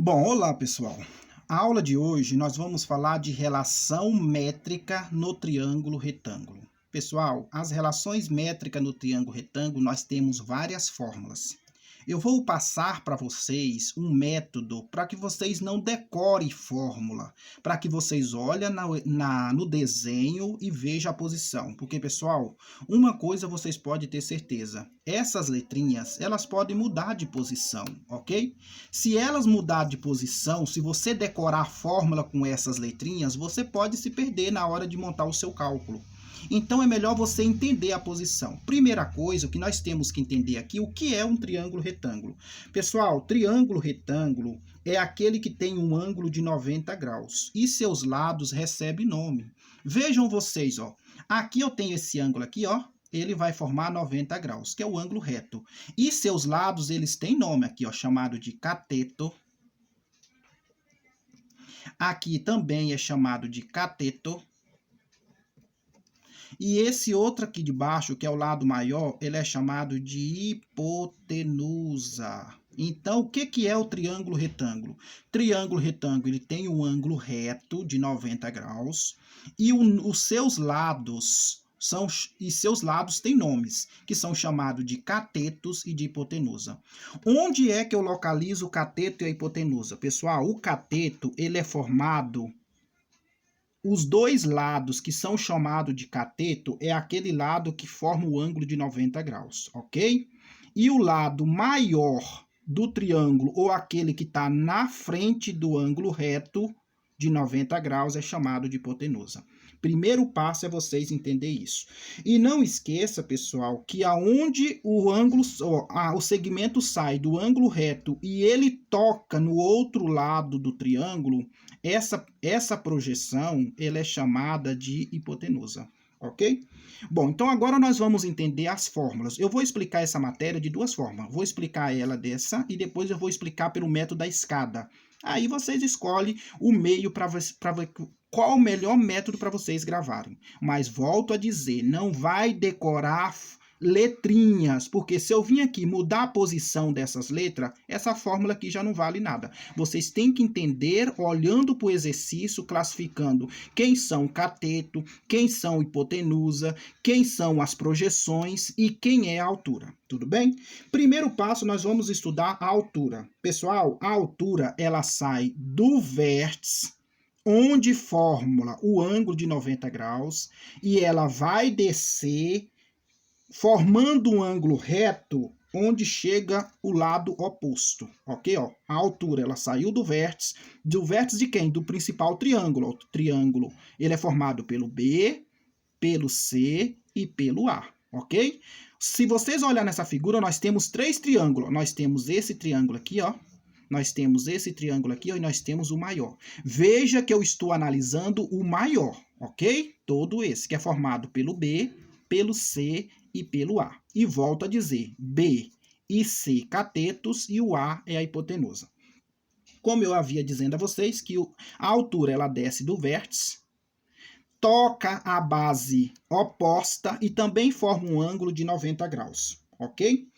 Bom, olá pessoal. A aula de hoje nós vamos falar de relação métrica no triângulo retângulo. Pessoal, as relações métricas no triângulo retângulo nós temos várias fórmulas. Eu vou passar para vocês um método para que vocês não decorem fórmula, para que vocês olhem no desenho e vejam a posição. Porque, pessoal, uma coisa vocês podem ter certeza, essas letrinhas, elas podem mudar de posição, ok? Se elas mudar de posição, se você decorar a fórmula com essas letrinhas, você pode se perder na hora de montar o seu cálculo. Então é melhor você entender a posição. Primeira coisa, o que nós temos que entender aqui, o que é um triângulo retângulo. Pessoal, triângulo retângulo é aquele que tem um ângulo de 90 graus e seus lados recebem nome. Vejam vocês, ó. Aqui eu tenho esse ângulo aqui, ó. Ele vai formar 90 graus, que é o ângulo reto. E seus lados, eles têm nome aqui, ó, chamado de cateto. Aqui também é chamado de cateto. E esse outro aqui de baixo, que é o lado maior, ele é chamado de hipotenusa. Então, o que é o triângulo retângulo? Triângulo retângulo, ele tem um ângulo reto de 90 graus e os seus lados seus lados têm nomes, que são chamados de catetos e de hipotenusa. Onde é que eu localizo o cateto e a hipotenusa? Pessoal, o cateto, ele é formado... Os dois lados que são chamados de cateto é aquele lado que forma o ângulo de 90 graus, ok? E o lado maior do triângulo, ou aquele que está na frente do ângulo reto de 90 graus, é chamado de hipotenusa. Primeiro passo é vocês entenderem isso. E não esqueça, pessoal, que aonde o segmento sai do ângulo reto e ele toca no outro lado do triângulo, essa projeção ela é chamada de hipotenusa, ok? Bom, então agora nós vamos entender as fórmulas. Eu vou explicar essa matéria de duas formas. Vou explicar ela dessa e depois eu vou explicar pelo método da escada. Aí vocês escolhem o meio para ver qual o melhor método para vocês gravarem. Mas volto a dizer, não vai decorar letrinhas, porque se eu vim aqui mudar a posição dessas letras, essa fórmula aqui já não vale nada. Vocês têm que entender, olhando para o exercício, classificando quem são cateto, quem são hipotenusa, quem são as projeções e quem é a altura. Tudo bem? Primeiro passo, nós vamos estudar a altura. Pessoal, a altura, ela sai do vértice, onde forma o ângulo de 90 graus, e ela vai descer formando um ângulo reto onde chega o lado oposto, ok? Ó, a altura, ela saiu do vértice de quem? Do principal triângulo. O triângulo, ele é formado pelo B, pelo C e pelo A, ok? Se vocês olharem nessa figura, nós temos três triângulos. Nós temos esse triângulo aqui, ó. Nós temos esse triângulo aqui, ó, e nós temos o maior. Veja que eu estou analisando o maior, ok? Todo esse, que é formado pelo B, pelo C e pelo A. E volto a dizer, B e C catetos e o A é a hipotenusa. Como eu havia dizendo a vocês, que a altura ela desce do vértice, toca a base oposta e também forma um ângulo de 90 graus, ok?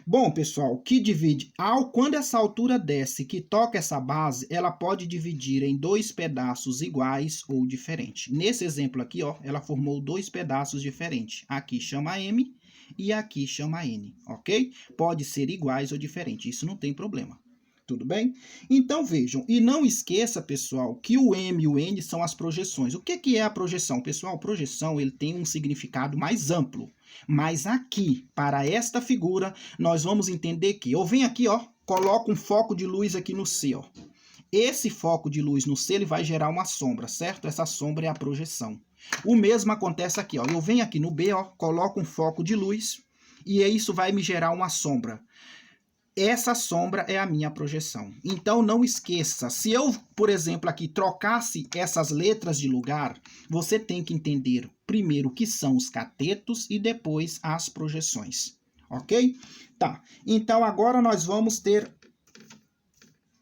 Bom, pessoal, que divide, quando essa altura desce, que toca essa base, ela pode dividir em dois pedaços iguais ou diferentes. Nesse exemplo aqui, ó, ela formou dois pedaços diferentes. Aqui chama M e aqui chama N, ok? Pode ser iguais ou diferentes, isso não tem problema. Tudo bem? Então, vejam, e não esqueça, pessoal, que o M e o N são as projeções. O que é a projeção? Pessoal, projeção ele tem um significado mais amplo. Mas aqui, para esta figura, nós vamos entender que eu venho aqui, ó, coloco um foco de luz aqui no C, ó. Esse foco de luz no C, ele vai gerar uma sombra, certo? Essa sombra é a projeção. O mesmo acontece aqui, ó. Eu venho aqui no B, ó, coloco um foco de luz e isso vai me gerar uma sombra. Essa sombra é a minha projeção. Então, não esqueça, se eu, por exemplo, aqui trocasse essas letras de lugar, você tem que entender primeiro o que são os catetos e depois as projeções, ok? Tá, então agora nós vamos ter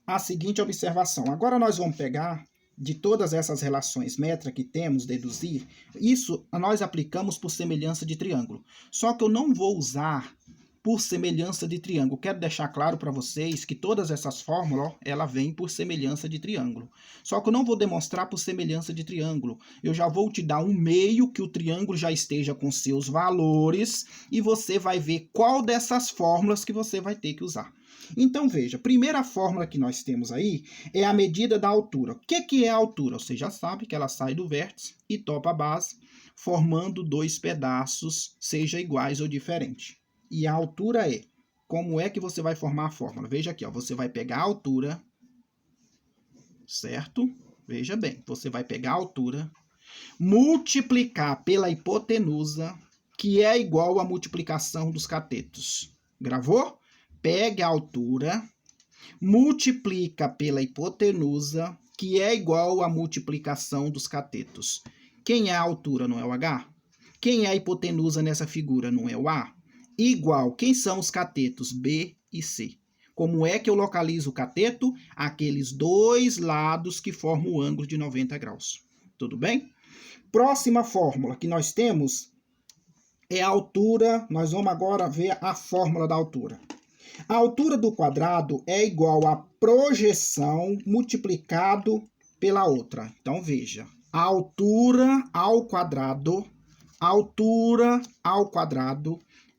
a seguinte observação. Agora nós vamos pegar de todas essas relações métricas que temos, deduzir, isso nós aplicamos por semelhança de triângulo. Só que eu não vou usar por semelhança de triângulo. Quero deixar claro para vocês que todas essas fórmulas, ó, ela vem por semelhança de triângulo. Só que eu não vou demonstrar por semelhança de triângulo. Eu já vou te dar um meio que o triângulo já esteja com seus valores e você vai ver qual dessas fórmulas que você vai ter que usar. Então, veja, a primeira fórmula que nós temos aí é a medida da altura. O que é a altura? Você já sabe que ela sai do vértice e topa a base, formando dois pedaços, seja iguais ou diferentes. E a altura é, como é que você vai formar a fórmula? Veja aqui, ó, você vai pegar a altura, certo? Veja bem, você vai pegar a altura, multiplicar pela hipotenusa, que é igual à multiplicação dos catetos. Gravou? Pega a altura, multiplica pela hipotenusa, que é igual à multiplicação dos catetos. Quem é a altura, não é o H? Quem é a hipotenusa nessa figura, não é o A? Igual, quem são os catetos? B e C. Como é que eu localizo o cateto? Aqueles dois lados que formam o ângulo de 90 graus. Tudo bem? Próxima fórmula que nós temos é a altura. Nós vamos agora ver a fórmula da altura. A altura do quadrado é igual a projeção multiplicado pela outra. Então, veja, a altura ao quadrado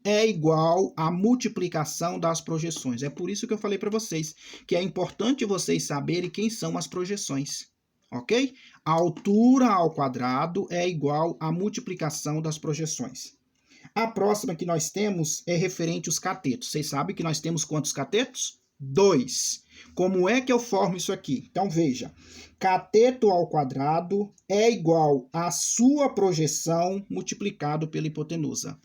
é igual à multiplicação das projeções. É por isso que eu falei para vocês que é importante vocês saberem quem são as projeções, ok? A altura ao quadrado é igual à multiplicação das projeções. A próxima que nós temos é referente aos catetos. Vocês sabem que nós temos quantos catetos? 2. Como é que eu formo isso aqui? Então, veja. Cateto ao quadrado é igual à sua projeção multiplicado pela hipotenusa.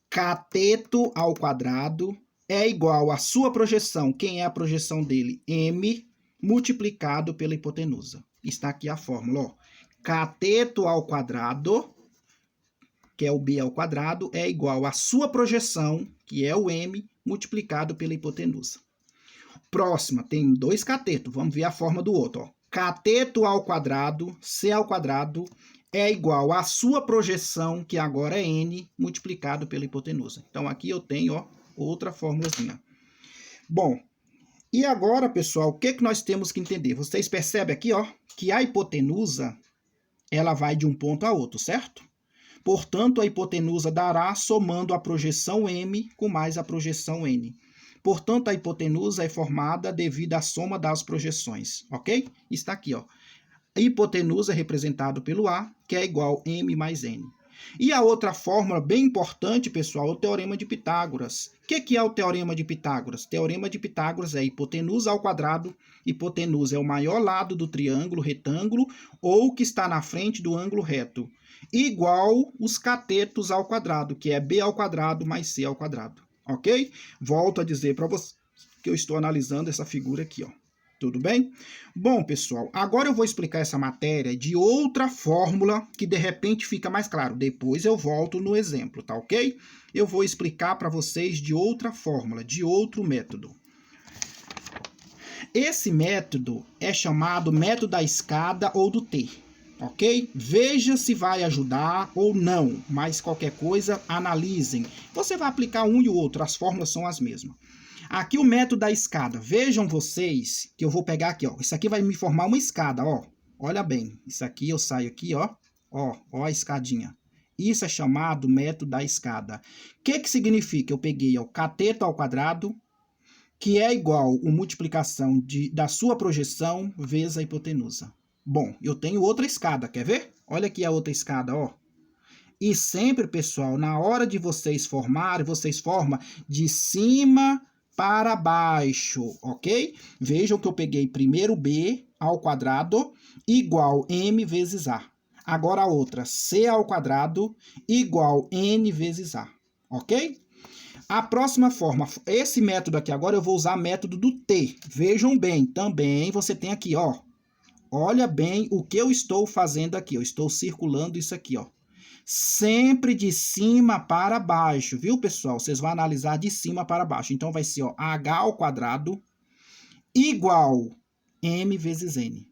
Cateto ao quadrado é igual à sua projeção. Quem é a projeção dele? M multiplicado pela hipotenusa. Está aqui a fórmula, ó. Cateto ao quadrado, que é o B ao quadrado, é igual à sua projeção, que é o M, multiplicado pela hipotenusa. Próxima, tem dois catetos. Vamos ver a forma do outro, ó. Cateto ao quadrado, C ao quadrado, é igual à sua projeção, que agora é N, multiplicado pela hipotenusa. Então, aqui eu tenho, ó, outra formulazinha. Bom, e agora, pessoal, o que nós temos que entender? Vocês percebem aqui, ó, que a hipotenusa, ela vai de um ponto a outro, certo? Portanto, a hipotenusa dará somando a projeção M com mais a projeção N. Portanto, a hipotenusa é formada devido à soma das projeções, ok? Está aqui, ó. A hipotenusa é representada pelo A, que é igual a M mais N. E a outra fórmula bem importante, pessoal, é o Teorema de Pitágoras. O que é o Teorema de Pitágoras? O Teorema de Pitágoras é hipotenusa ao quadrado. Hipotenusa é o maior lado do triângulo retângulo ou que está na frente do ângulo reto. Igual os catetos ao quadrado, que é B ao quadrado mais C ao quadrado. Ok? Volto a dizer para vocês que eu estou analisando essa figura aqui, ó. Tudo bem? Bom, pessoal, agora eu vou explicar essa matéria de outra fórmula que de repente fica mais claro. Depois eu volto no exemplo, tá ok? Eu vou explicar para vocês de outra fórmula, de outro método. Esse método é chamado método da escada ou do T, ok? Veja se vai ajudar ou não, mas qualquer coisa, analisem. Você vai aplicar um e o outro, as fórmulas são as mesmas. Aqui o método da escada. Vejam vocês que eu vou pegar aqui, ó. Isso aqui vai me formar uma escada, ó. Olha bem. Isso aqui eu saio aqui, ó. Ó a escadinha. Isso é chamado método da escada. O que significa? Eu peguei, ó, cateto ao quadrado, que é igual a multiplicação da sua projeção vezes a hipotenusa. Bom, eu tenho outra escada, quer ver? Olha aqui a outra escada, ó. E sempre, pessoal, na hora de vocês formarem, vocês formam de cima para baixo, ok? Vejam que eu peguei primeiro B ao quadrado igual M vezes A. Agora a outra, C ao quadrado igual N vezes A, ok? A próxima forma, esse método aqui agora eu vou usar o método do T. Vejam bem, também você tem aqui, ó. Olha bem o que eu estou fazendo aqui. Eu estou circulando isso aqui, ó. Sempre de cima para baixo, viu, pessoal? Vocês vão analisar de cima para baixo. Então, vai ser, ó, H ao quadrado igual M vezes N.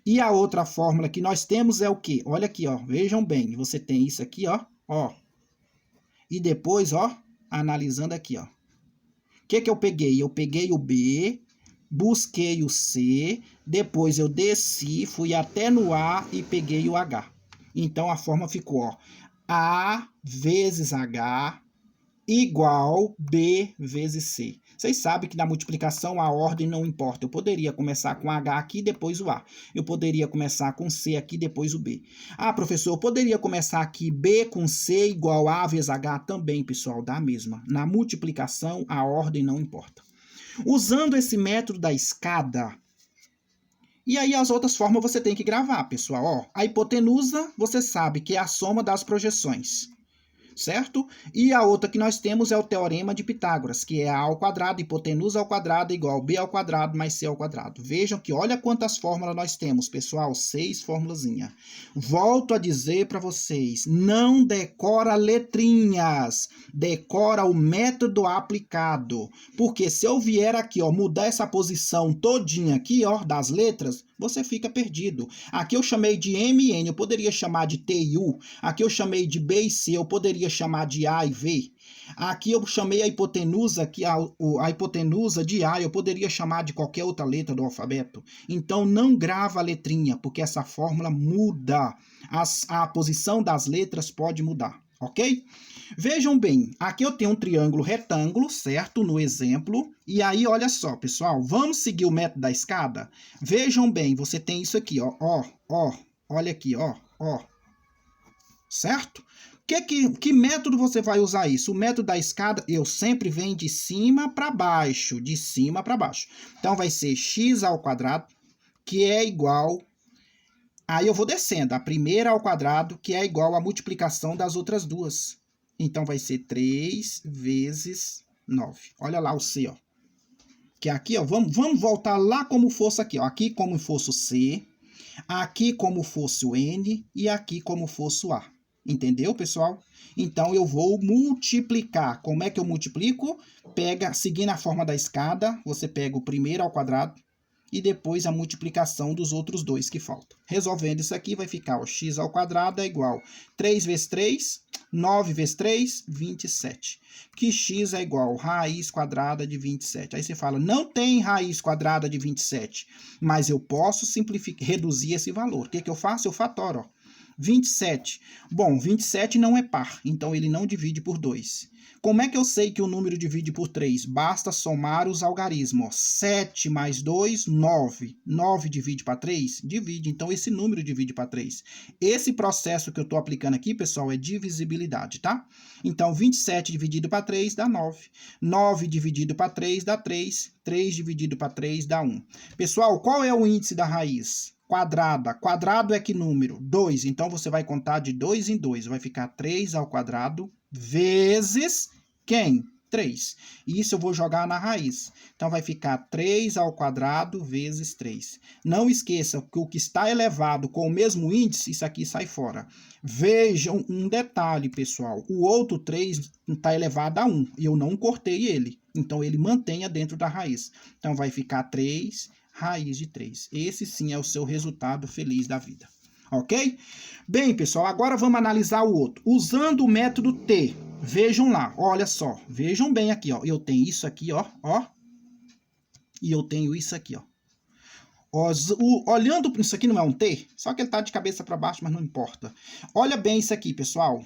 E a outra fórmula que nós temos é o quê? Olha aqui, ó. Vejam bem. Você tem isso aqui, ó. E depois, ó, analisando aqui, ó. O que que eu peguei? Eu peguei o B, busquei o C, depois eu desci, fui até no A e peguei o H. Então, a forma ficou, ó, A vezes H igual B vezes C. Vocês sabem que na multiplicação a ordem não importa. Eu poderia começar com H aqui, depois o A. Eu poderia começar com C aqui, depois o B. Ah, professor, eu poderia começar aqui B com C igual A vezes H também, pessoal, dá a mesma. Na multiplicação, a ordem não importa. Usando esse método da escada, e aí as outras formas você tem que gravar, pessoal. Ó, a hipotenusa, você sabe que é a soma das projeções, certo? E a outra que nós temos é o teorema de Pitágoras, que é a ao quadrado, hipotenusa ao quadrado igual b ao quadrado mais c ao quadrado. Vejam que olha quantas fórmulas nós temos, pessoal, 6 formulazinhas. Volto a dizer para vocês, não decora letrinhas, decora o método aplicado, porque se eu vier aqui, ó, mudar essa posição todinha aqui, ó, das letras, você fica perdido. Aqui eu chamei de M e N, eu poderia chamar de T e U. Aqui eu chamei de B e C, eu poderia chamar de A e V. Aqui eu chamei a hipotenusa, que a hipotenusa de A, eu poderia chamar de qualquer outra letra do alfabeto. Então não grava a letrinha, porque essa fórmula muda. A posição das letras pode mudar, ok? Vejam bem, aqui eu tenho um triângulo retângulo, certo? No exemplo. E aí, olha só, pessoal, vamos seguir o método da escada? Vejam bem, você tem isso aqui, ó, olha aqui, ó. Certo? Que método você vai usar isso? O método da escada, eu sempre venho de cima para baixo, de cima para baixo. Então, vai ser x ao quadrado, que é igual... Aí eu vou descendo, a primeira ao quadrado, que é igual à multiplicação das outras duas. Então, vai ser 3 vezes 9. Olha lá o C, ó. Que aqui, ó, vamos voltar lá como fosse aqui, ó. Aqui como fosse o C, aqui como fosse o N e aqui como fosse o A. Entendeu, pessoal? Então, eu vou multiplicar. Como é que eu multiplico? Seguindo a forma da escada, você pega o primeiro ao quadrado e depois a multiplicação dos outros dois que faltam. Resolvendo isso aqui, vai ficar o x ao quadrado é igual 3 vezes 3, 9 vezes 3, 27. Que x é igual a raiz quadrada de 27. Aí você fala, não tem raiz quadrada de 27, mas eu posso reduzir esse valor. O que eu faço? Eu fatoro, ó. 27. Bom, 27 não é par, então ele não divide por 2. Como é que eu sei que o número divide por 3? Basta somar os algarismos. 7 mais 2, 9. 9 divide para 3? Divide. Então, esse número divide para 3. Esse processo que eu estou aplicando aqui, pessoal, é divisibilidade, tá? Então, 27 dividido para 3 dá 9. 9 dividido para 3 dá 3. 3 dividido para 3 dá 1. Pessoal, qual é o índice da raiz? Quadrada. Quadrado é que número? 2. Então, você vai contar de 2 em 2. Vai ficar 3 ao quadrado vezes quem? 3. E isso eu vou jogar na raiz. Então, vai ficar 3 ao quadrado vezes 3. Não esqueça que o que está elevado com o mesmo índice, isso aqui sai fora. Vejam um detalhe, pessoal. O outro 3 está elevado a 1. E eu não cortei ele. Então, ele mantenha dentro da raiz. Então, vai ficar 3 raiz de 3. Esse sim é o seu resultado feliz da vida. Ok? Bem, pessoal, agora vamos analisar o outro. Usando o método T. Vejam lá, olha só. Vejam bem aqui, ó. Eu tenho isso aqui, ó. E eu tenho isso aqui, ó. Olhando para isso aqui, não é um T? Só que ele está de cabeça para baixo, mas não importa. Olha bem isso aqui, pessoal.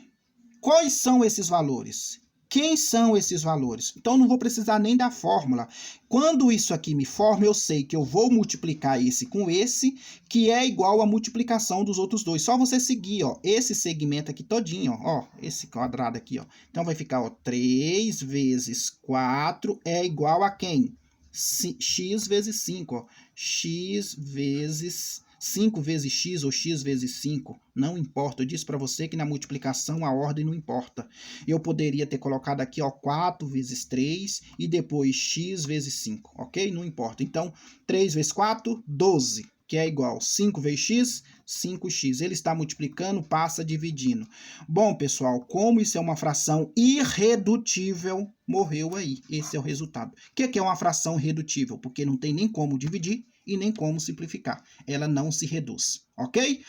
Quais são esses valores? Quem são esses valores? Então, não vou precisar nem da fórmula. Quando isso aqui me forma, eu sei que eu vou multiplicar esse com esse, que é igual à multiplicação dos outros dois. Só você seguir, ó, esse segmento aqui todinho, ó, esse quadrado aqui, ó. Então, vai ficar, ó, 3 vezes 4 é igual a quem? X vezes 5, ó. X vezes 5 vezes x ou x vezes 5, não importa. Eu disse para você que na multiplicação a ordem não importa. Eu poderia ter colocado aqui, ó, 4 vezes 3 e depois x vezes 5, ok? Não importa. Então, 3 vezes 4, 12, que é igual 5 vezes x, 5x. Ele está multiplicando, passa dividindo. Bom, pessoal, como isso é uma fração irredutível, morreu aí. Esse é o resultado. O que é uma fração irredutível? Porque não tem nem como dividir e nem como simplificar. Ela não se reduz, ok?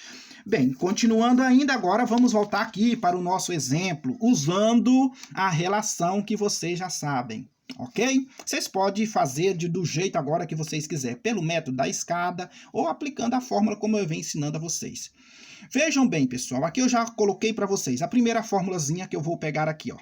Bem, continuando ainda, agora vamos voltar aqui para o nosso exemplo, usando a relação que vocês já sabem. Ok? Vocês podem fazer do jeito agora que vocês quiserem, pelo método da escada ou aplicando a fórmula como eu venho ensinando a vocês. Vejam bem, pessoal, aqui eu já coloquei para vocês a primeira formulazinha que eu vou pegar aqui, ó.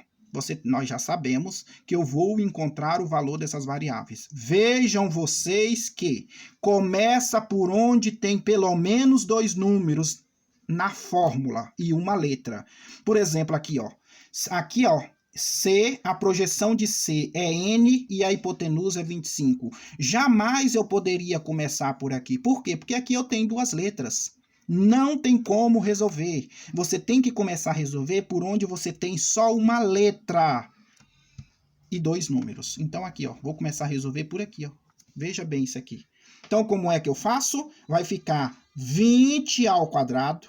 Nós já sabemos que eu vou encontrar o valor dessas variáveis. Vejam vocês que começa por onde tem pelo menos 2 números na fórmula e uma letra. Por exemplo, aqui, ó. Aqui, ó. C, a projeção de C é N e a hipotenusa é 25. Jamais eu poderia começar por aqui. Por quê? Porque aqui eu tenho 2 letras. Não tem como resolver. Você tem que começar a resolver por onde você tem só uma letra e 2 números. Então aqui, ó, vou começar a resolver por aqui, ó. Veja bem isso aqui. Então como é que eu faço? Vai ficar 20 ao quadrado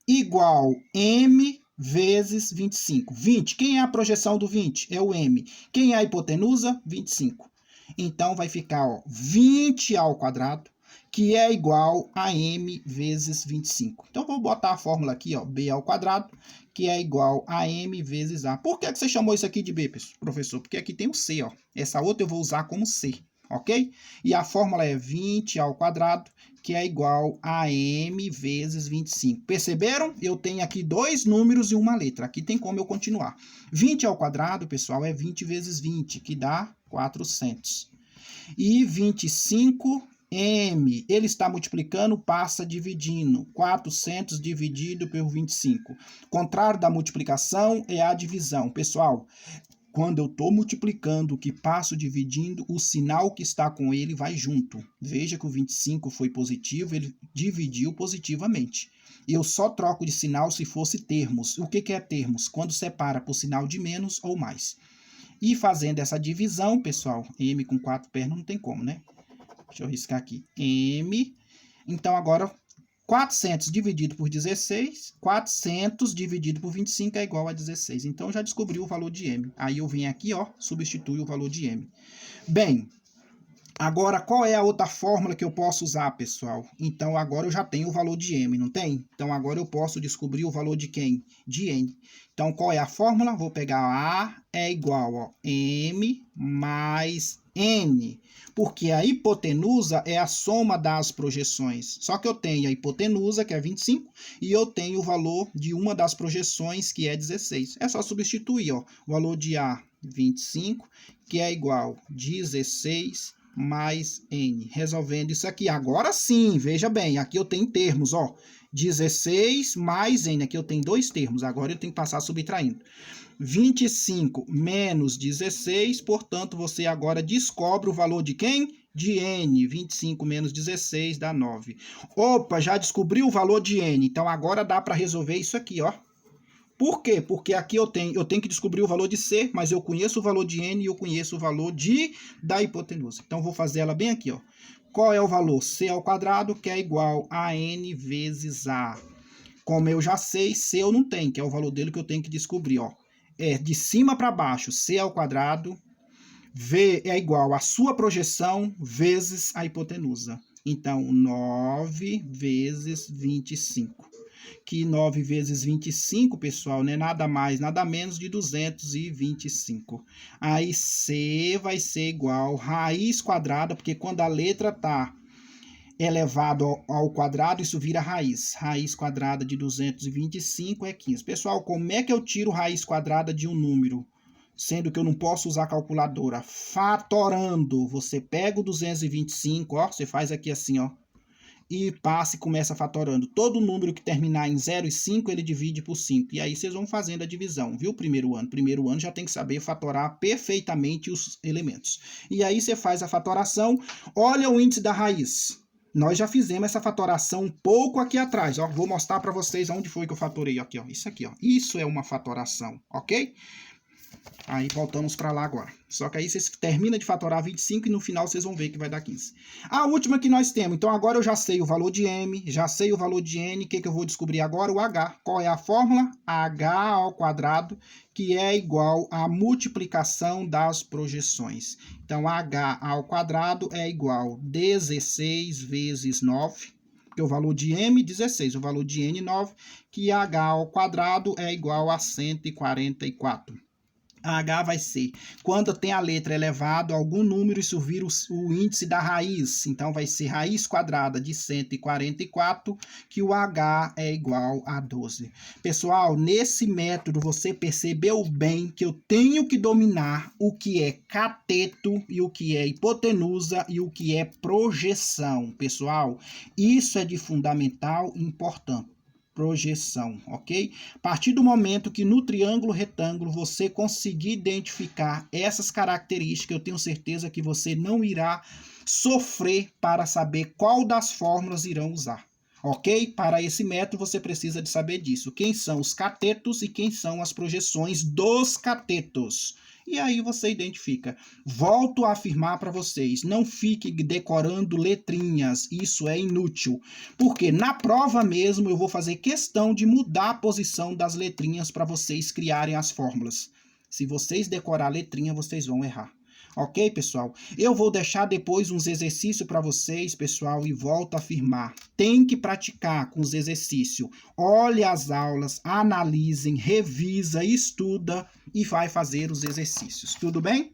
igual m vezes 25. 20, quem é a projeção do 20? É o m. Quem é a hipotenusa? 25. Então, vai ficar, ó, 20 ao quadrado, que é igual a m vezes 25. Então, vou botar a fórmula aqui, ó, b ao quadrado, que é igual a m vezes a. Por que você chamou isso aqui de b, professor? Porque aqui tem o c, ó. Essa outra eu vou usar como c, ok? E a fórmula é 20 ao quadrado, que é igual a m vezes 25. Perceberam? Eu tenho aqui 2 números e uma letra. Aqui tem como eu continuar. 20 ao quadrado, pessoal, é 20 vezes 20, que dá 400. E 25m, ele está multiplicando, passa dividindo. 400 dividido por 25. Contrário da multiplicação é a divisão. Pessoal, quando eu estou multiplicando, que passo dividindo, o sinal que está com ele vai junto. Veja que o 25 foi positivo, ele dividiu positivamente. Eu só troco de sinal se fosse termos. O que é termos? Quando separa por sinal de menos ou mais. E fazendo essa divisão, pessoal, m com 4 pernas não tem como, né? Deixa eu riscar aqui. M. Então, agora, 400 dividido por 16, 400 dividido por 25 é igual a 16. Então, já descobri o valor de m. Aí eu venho aqui, ó, substitui o valor de m. Bem, agora qual é a outra fórmula que eu posso usar, pessoal? Então, agora eu já tenho o valor de m, não tem? Então, agora eu posso descobrir o valor de quem? De n. Então, qual é a fórmula? Vou pegar A é igual a m mais n, porque a hipotenusa é a soma das projeções. Só que eu tenho a hipotenusa, que é 25, e eu tenho o valor de uma das projeções, que é 16. É só substituir, ó, o valor de A, 25, que é igual a 16 mais n. Resolvendo isso aqui. Agora sim, veja bem, aqui eu tenho termos, ó. 16 mais n, aqui eu tenho 2 termos, agora eu tenho que passar subtraindo. 25 menos 16, portanto, você agora descobre o valor de quem? De n. 25 menos 16 dá 9. Opa, já descobri o valor de n, então agora dá para resolver isso aqui, ó. Por quê? Porque aqui eu tenho que descobrir o valor de C, mas eu conheço o valor de n e eu conheço o valor da hipotenusa. Então, vou fazer ela bem aqui, ó. Qual é o valor? C ao quadrado, que é igual a n vezes A. Como eu já sei, C eu não tenho, que é o valor dele que eu tenho que descobrir, ó. É de cima para baixo, C ao quadrado, V é igual a sua projeção vezes a hipotenusa. Então, 9 vezes 25. Que 9 vezes 25, pessoal, não é nada mais, nada menos de 225. Aí C vai ser igual a raiz quadrada, porque quando a letra está elevado ao quadrado, isso vira raiz. Raiz quadrada de 225 é 15. Pessoal, como é que eu tiro raiz quadrada de um número? Sendo que eu não posso usar calculadora. Fatorando. Você pega o 225, ó, você faz aqui assim, ó. E passa e começa fatorando. Todo número que terminar em 0 e 5, ele divide por 5. E aí vocês vão fazendo a divisão, viu? Primeiro ano. Primeiro ano já tem que saber fatorar perfeitamente os elementos. E aí você faz a fatoração. Olha o índice da raiz. Nós já fizemos essa fatoração um pouco aqui atrás, ó. Vou mostrar para vocês onde foi que eu fatorei aqui, ó. Isso aqui, ó. Isso é uma fatoração, ok? Aí voltamos para lá agora. Só que aí vocês terminam de fatorar 25 e no final vocês vão ver que vai dar 15. A última que nós temos. Então agora eu já sei o valor de M, já sei o valor de N. O que eu vou descobrir agora? O H. Qual é a fórmula? H ao quadrado, que é igual à multiplicação das projeções. Então H ao quadrado é igual a 16 vezes 9. Porque o valor de M, 16. O valor de N, 9. Que H ao quadrado é igual a 144. A H vai ser, quando tem a letra elevado a algum número, isso vira o índice da raiz. Então, vai ser raiz quadrada de 144, que o H é igual a 12. Pessoal, nesse método, você percebeu bem que eu tenho que dominar o que é cateto e o que é hipotenusa e o que é projeção. Pessoal, isso é de fundamental importância. Projeção, ok? A partir do momento que no triângulo retângulo você conseguir identificar essas características, eu tenho certeza que você não irá sofrer para saber qual das fórmulas irão usar. Ok? Para esse método você precisa de saber disso. Quem são os catetos e quem são as projeções dos catetos. E aí você identifica. Volto a afirmar para vocês, não fique decorando letrinhas, isso é inútil. Porque na prova mesmo eu vou fazer questão de mudar a posição das letrinhas para vocês criarem as fórmulas. Se vocês decorar a letrinha, vocês vão errar. Ok, pessoal? Eu vou deixar depois uns exercícios para vocês, pessoal, e volto a afirmar. Tem que praticar com os exercícios. Olhe as aulas, analisem, revisa, estuda e vai fazer os exercícios. Tudo bem?